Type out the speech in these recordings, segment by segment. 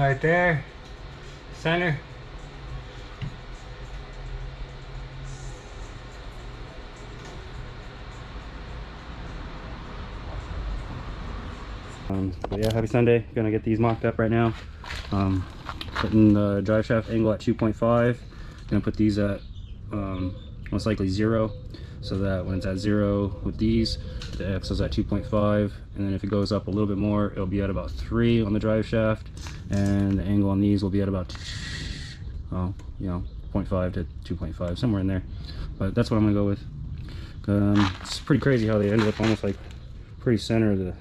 right there, center. But yeah, happy Sunday. Gonna get these mocked up right now. Putting the drive shaft angle at 2.5. Gonna put these at most likely 0, so that when it's at 0 with these, the axle's at 2.5, and then if it goes up a little bit more, it'll be at about 3 on the drive shaft, and the angle on these will be at about 0.5 to 2.5, somewhere in there. But that's what I'm gonna go with. It's pretty crazy how they ended up almost like pretty center of the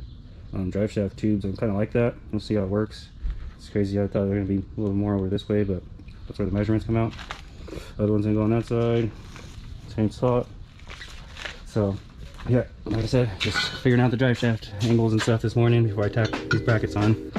drive shaft tubes. I'm kind of like that. We'll see how it works. It's crazy. I thought they were going to be a little more over this way, but that's where the measurements come out. Other one's going to go on that side. Same spot. So yeah, like I said, just figuring out the drive shaft angles and stuff this morning before I tack these brackets on.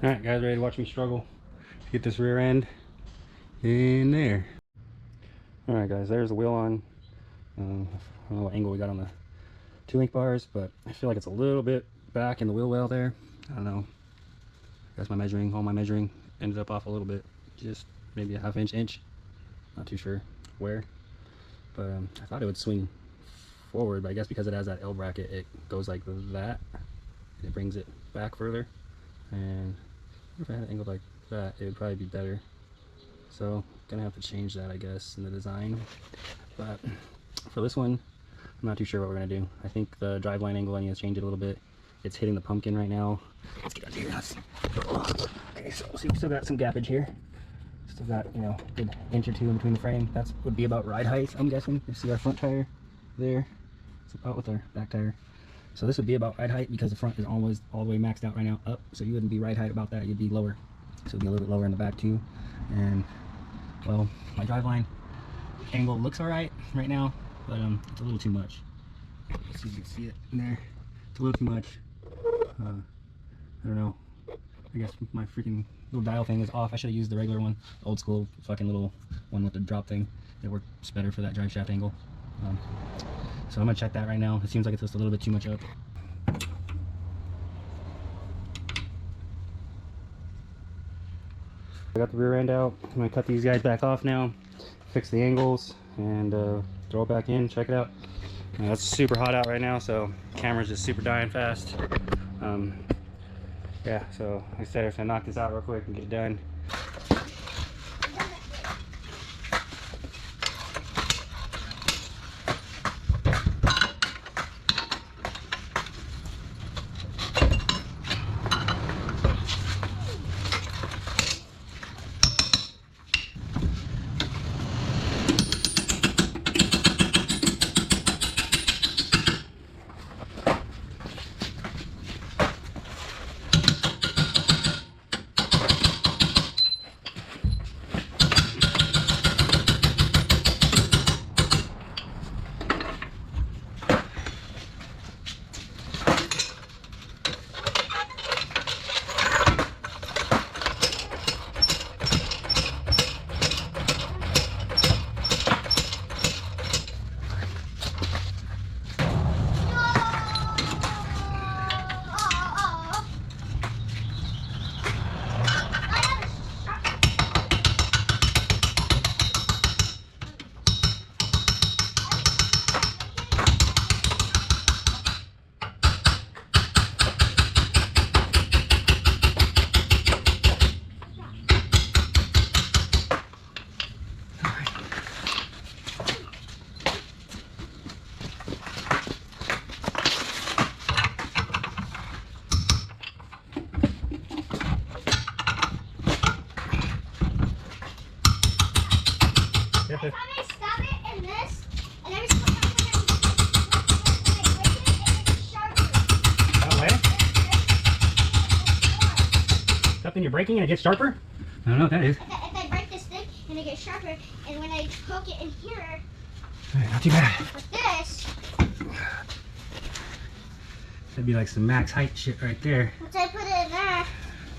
Alright guys, ready to watch me struggle to get this rear end in there. Alright guys, there's the wheel on. I don't know what angle we got on the 2-link bars, but I feel like it's a little bit back in the wheel well there. I don't know. I guess all my measuring ended up off a little bit. Just maybe a ½ inch. Not too sure where. But I thought it would swing forward, but I guess because it has that L bracket, it goes like that. And it brings it back further. And if I had it angled like that, it would probably be better. So gonna have to change that, I guess, in the design. But for this one, I'm not too sure what we're gonna do. I think the driveline angle I need to change it a little bit. It's hitting the pumpkin right now. Let's get under here. Okay, so we still got some gappage here. Still got, you know, a good inch or 2 in between the frame. That would be about ride height, I'm guessing. You see our front tire there. It's about with our back tire. So this would be about ride height because the front is always all the way maxed out right now up. So you wouldn't be ride height about that. You'd be lower so it'll be a little bit lower in the back too. And well, my driveline angle looks alright right now, but it's a little too much. Let's see if you can see it in there. It's a little too much. I don't know. I guess my freaking little dial thing is off. I should have used the regular one, old school fucking little one with the drop thing. It works better for that drive shaft angle. So I'm gonna check that right now. It seems like it's just a little bit too much up. I got the rear end out. I'm gonna cut these guys back off now, fix the angles, and throw it back in, check it out. It's super hot out right now, so the camera's just super dying fast. Yeah, so like I said, I'm gonna knock this out real quick and get it done. If I stop it in this, and every time I break it, it's sharper. That way? Something you're breaking and it gets sharper? I don't know what that is. If I break this thing and it gets sharper, and when I poke it in here, Alright, not too bad. with this, That'd be like some max height shit right there. once I put it in there,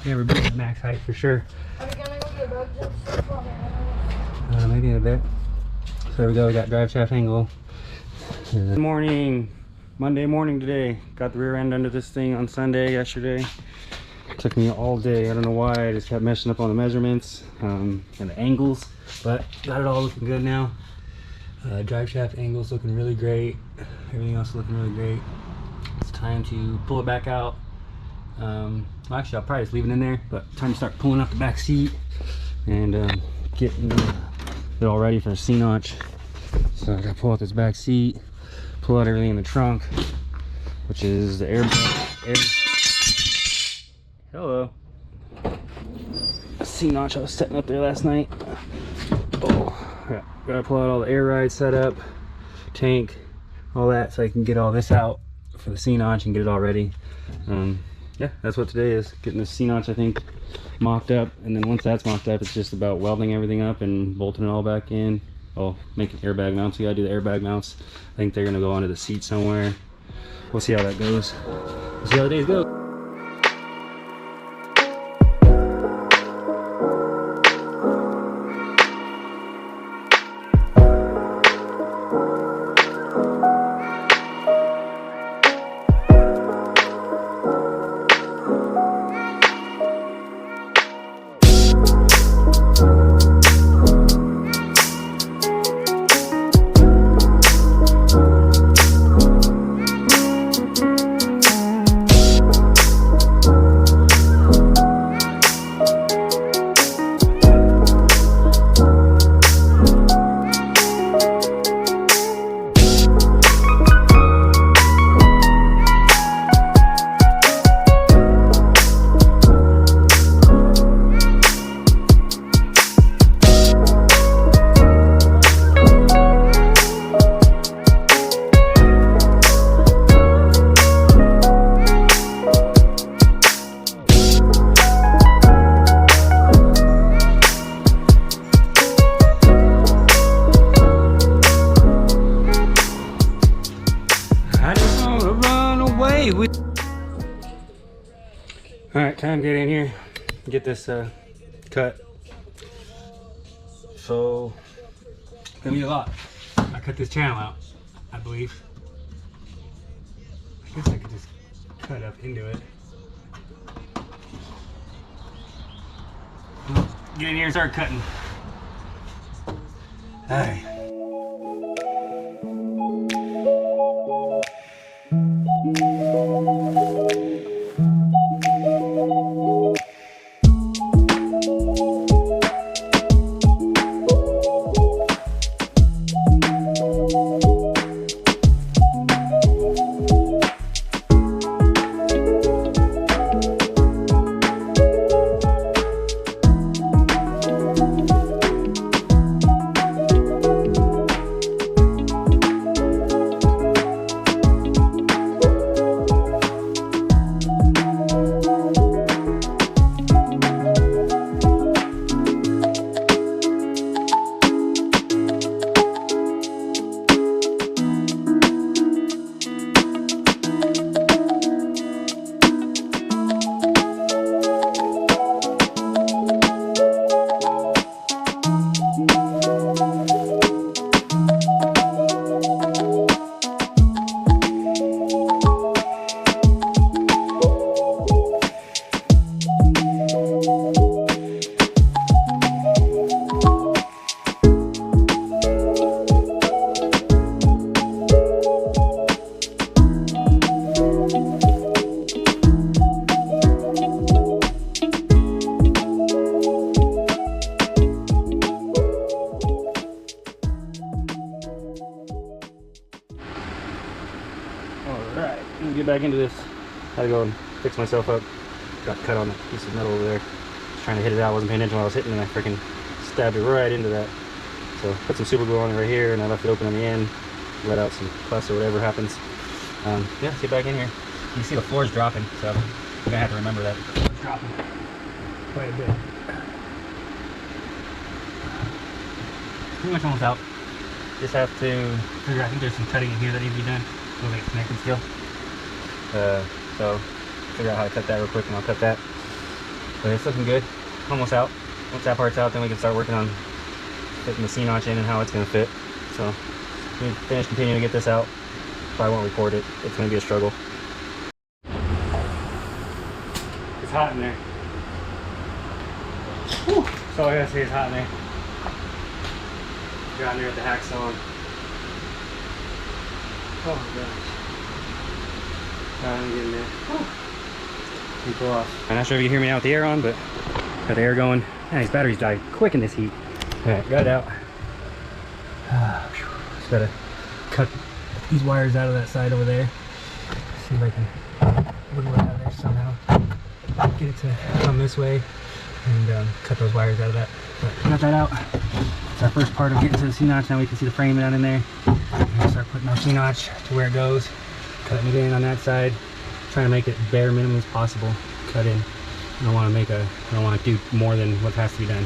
Yeah, we're building max height for sure. are we gonna go get bug jumps? Maybe in a bit. So there we go, we got drive shaft angle. Good morning. Monday morning today. Got the rear end under this thing on Sunday yesterday. Took me all day. I don't know why. I just kept messing up on the measurements and the angles, but got it all looking good now. Drive shaft angles looking really great. Everything else looking really great. It's time to pull it back out. Well, actually, I'll probably just leave it in there, but time to start pulling out the back seat and getting it all ready for the C-notch. So I gotta pull out this back seat, pull out everything in the trunk, which is the hello. C-notch I was setting up there last night. Oh, yeah. Gotta pull out all the air ride setup, tank, all that, so I can get all this out for the C-notch and get it all ready. Yeah, that's what today is. Getting the C-notch, I think, mocked up, and then once that's mocked up, it's just about welding everything up and bolting it all back in. Oh, making airbag mounts. We gotta do the airbag mounts. I think they're gonna go onto the seat somewhere. We'll see how that goes. We'll see how the days go. time to get in here and get this cut. So it's gonna be a lot. I cut this channel out, I believe. I guess I could just cut up into it. Get in here and start cutting. Alright. Alright, let me get back into this. Had to go and fix myself up. Got cut on a piece of metal over there. Just trying to hit it out, wasn't paying attention while I was hitting, and I freaking stabbed it right into that. So put some super glue on it right here, and I left it open on the end. Let out some pus or whatever happens. Yeah, let's get back in here. You can see the floor's dropping, so I'm gonna have to remember that. The floor's dropping quite a bit. Pretty much almost out. Just have to figure out, I think there's some cutting in here that needs to be done. A little bit connected still. So figure out how to cut that real quick and I'll cut that. But it's looking good. Almost out. Once that part's out, then we can start working on fitting the C-notch in and how it's going to fit. So we can finish continuing to get this out. Probably won't record it. It's going to be a struggle. It's hot in there. Whew. That's all I gotta say, it's hot in there. Got in there with the hacksaw. Oh my gosh. Trying to get in there. Whew. Pull off. I'm not sure if you can hear me now with the air on, but got the air going. Man, these batteries die quick in this heat. Alright, got it out. Just gotta cut these wires out of that side over there. See if I can wiggle it out of there somehow. Get it to come this way and cut those wires out of that. But got that out. It's our first part of getting to the C-notch. Now we can see the frame down in there. We'll start putting our C-notch to where it goes. Cutting it in on that side. Trying to make it bare minimum as possible. Cut in. I don't want to do more than what has to be done.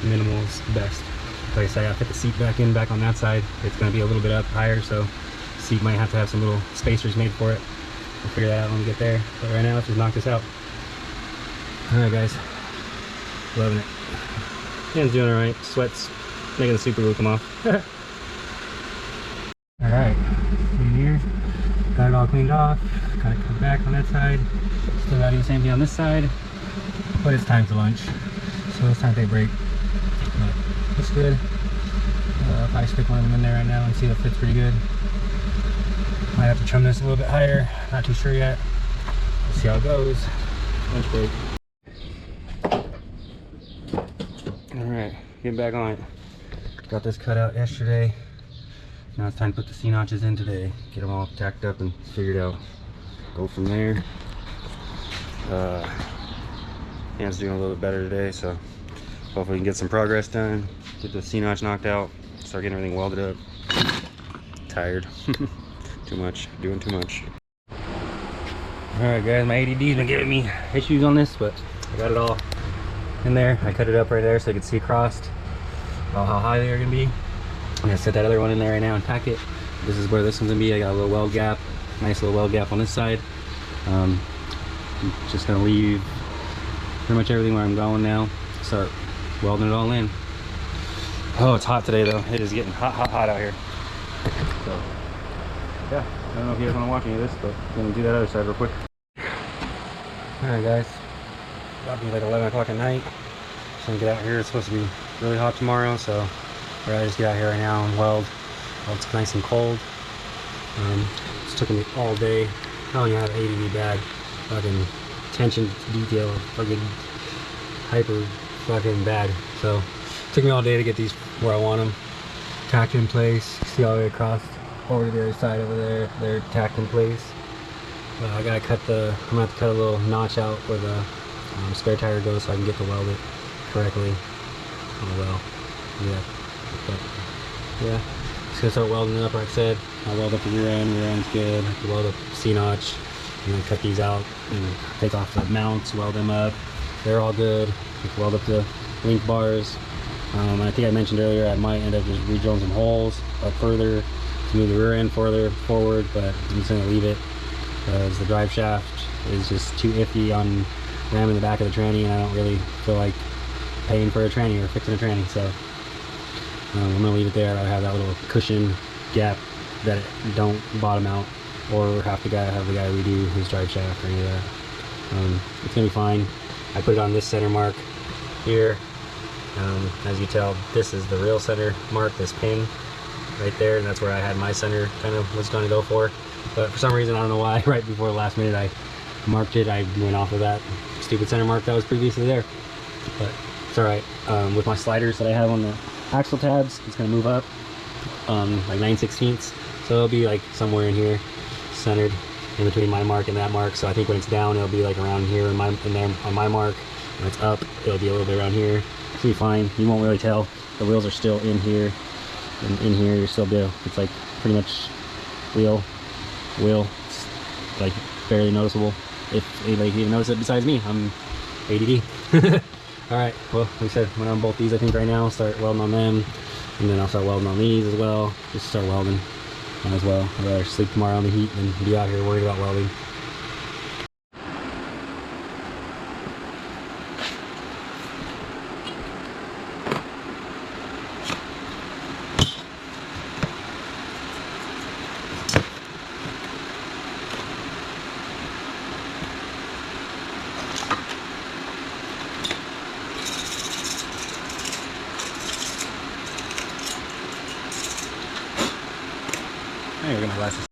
Minimal is best. Like I said, I gotta fit the seat back on that side. It's going to be a little bit up higher, so the seat might have to have some little spacers made for it. We'll figure that out when we get there. But right now, let's just knock this out. Alright guys, loving it. Hand's doing alright. Sweat's making the super glue come off. Alright, in here, got it all cleaned off. Got it cut back on that side. Still gotta do the same thing on this side. But it's time for lunch, so it's time to take a break. But looks good. I'll probably stick one of them in there right now and see if it fits pretty good. Might have to trim this a little bit higher. Not too sure yet. We'll see how it goes. Lunch break. Alright, getting back on it. Got this cut out yesterday. Now it's time to put the C-notches in today. Get them all tacked up and figured out. Go from there. Hand's doing a little bit better today, so hopefully we can get some progress done. Get the C-notch knocked out. Start getting everything welded up. Tired. Too much. Doing too much. Alright guys, my ADD's been giving me issues on this, but I got it all in there. I cut it up right there so I could see across about how high they're gonna be. I'm gonna set that other one in there right now and tack it. This is where this one's gonna be. I got a little weld gap, nice little weld gap on this side. I'm just gonna leave pretty much everything where I'm going now. Start welding it all in. Oh, it's hot today though. It is getting hot out here. So yeah, I don't know if you guys want to watch any of this, but I'm gonna do that other side real quick. Alright guys, about to be like 11 o'clock at night. Just gonna get out here. It's supposed to be really hot tomorrow, so I just get out here right now and weld. Well, it's nice and cold. It's taken me all day. Oh yeah, I have ADD bad. Fucking attention to detail, fucking hyper fucking bad. So it took me all day to get these where I want them. Tacked in place. See all the way across over to the other side over there. They're tacked in place. I gotta cut the. I'm gonna have to cut a little notch out where the spare tire goes so I can get to weld it correctly. Oh well. Yeah. But yeah. Just gonna start welding it up like I said. I'll weld up the rear end's good. I can weld up the C-notch and then cut these out and take off the mounts, weld them up. They're all good. I can weld up the link bars. I think I mentioned earlier I might end up just re-drilling some holes up further to move the rear end further forward, but I'm just gonna leave it because the drive shaft is just too iffy on ramming the back of the tranny, and I don't really feel like paying for a tranny or fixing a tranny, so I'm gonna leave it there. I have that little cushion gap that it don't bottom out, or have the guy redo his drive shaft or any of that. It's gonna be fine. I put it on this center mark here. As you tell, this is the real center mark, this pin right there, and that's where I had my center kind of was going to go for. But for some reason, I don't know why, right before the last minute I marked it, I went off of that stupid center mark that was previously there. But it's alright. With my sliders that I have on the axle tabs, it's going to move up like 9/16, so it'll be like somewhere in here, centered in between my mark and that mark. So I think when it's down, it'll be like around here in there on my mark. When it's up, it'll be a little bit around here. It'll be fine. You won't really tell. The wheels are still in here, and in here you're still be. It's like pretty much wheel. It's like barely noticeable. If anybody even notices it besides me, I'm ADD. All right. Well, like I said, I'm gonna unbolt these. I think right now, start welding on them, and then I'll start welding on these as well. Just start welding as well. I'd rather sleep tomorrow in the heat than be out here worried about welding. I think we're gonna last this.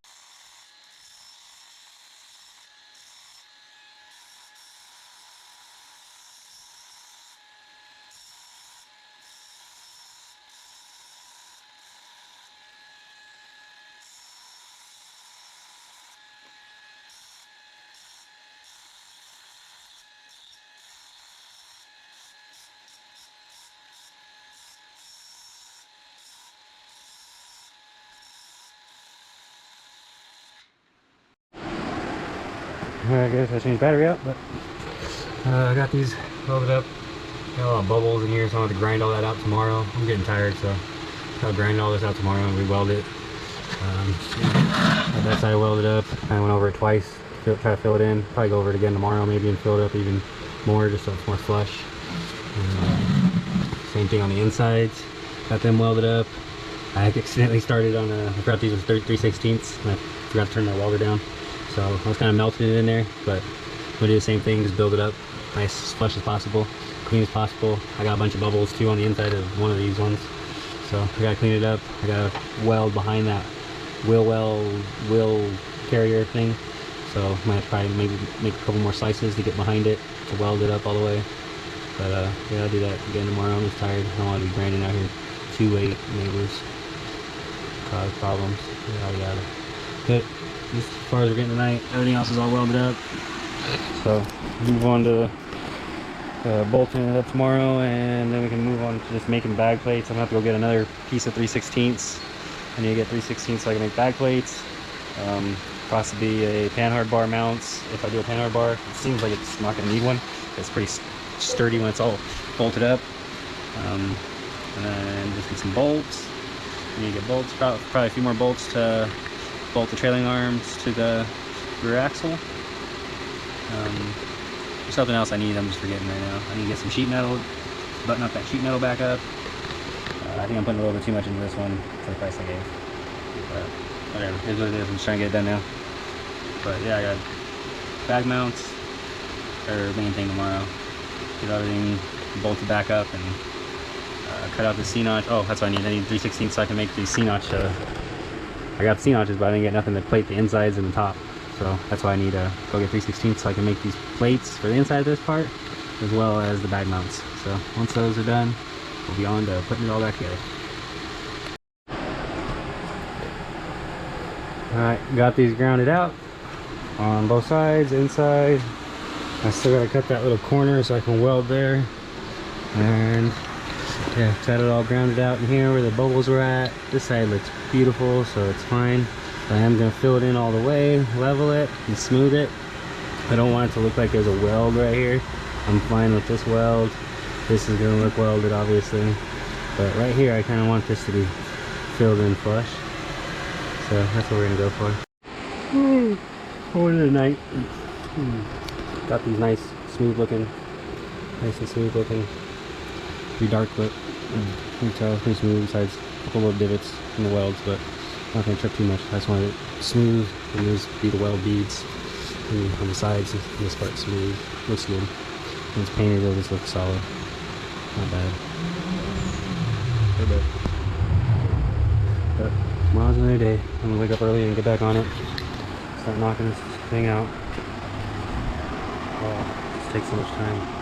I guess I changed battery out, but I got these welded up. Got a lot of bubbles in here, so I'll have to grind all that out tomorrow. I'm getting tired, so I'll grind all this out tomorrow and re-weld it. That side welded up. I went over it twice, try to fill it in. Probably go over it again tomorrow maybe and fill it up even more, just so it's more flush. Same thing on the insides. Got them welded up. I accidentally started on I forgot these were 3/16, and I forgot to turn my welder down. So I was kind of melting it in there, but I'm gonna do the same thing, just build it up nice as flush as possible, clean as possible. I got a bunch of bubbles too on the inside of one of these ones, so I gotta clean it up. I gotta weld behind that wheel carrier thing, so I might try to maybe make a couple more slices to get behind it to weld it up all the way. But yeah, I'll do that again tomorrow. I'm just tired. I don't want to be grinding out here too late. Neighbors cause problems. Yeah. But as far as we're getting tonight, everything else is all welded up. So move on to bolting it up tomorrow, and then we can move on to just making bag plates. I'm gonna have to go get another piece of 3/16. I need to get 3/16 so I can make bag plates. Possibly a panhard bar mounts. If I do a panhard bar, it seems like it's not gonna need one. It's pretty sturdy when it's all bolted up. And then just get some bolts. I need to get bolts, probably a few more bolts to bolt the trailing arms to the rear axle. There's something else I need, I'm just forgetting right now. I need to get some sheet metal, button up that sheet metal back up. I think I'm putting a little bit too much into this one for the price I gave. But whatever, it is what it is. I'm just trying to get it done now. But yeah, I got bag mounts, or main thing tomorrow. Get everything bolted back up and cut out the C-notch. Oh, that's what I need. I need 3/16 so I can make these C-notch. I got C-notches, but I didn't get nothing to plate the insides and the top. So that's why I need to go get 3/16 so I can make these plates for the inside of this part, as well as the bag mounts. So once those are done, we'll be on to putting it all back together. Alright, got these grounded out on both sides, inside. I still gotta cut that little corner so I can weld there. And yeah, got it all grounded out in here where the bubbles were at. This side looks beautiful, so it's fine. I am gonna fill it in all the way, level it, and smooth it. I don't want it to look like there's a weld right here. I'm fine with this weld. This is gonna look welded, obviously. But right here, I kind of want this to be filled in flush. So that's what we're gonna go for. Going to the night. Got these nice and smooth looking. Pretty dark, but you can tell it's pretty smooth. Besides a couple little divots in the welds, but I'm not gonna trip too much. I just want it smooth, and these be the weld beads. And on the sides, this part smooth. Looks good. When it's painted, it'll just look solid. Not bad. But tomorrow's another day. I'm gonna wake up early and get back on it. Start knocking this thing out. Oh, it just takes so much time.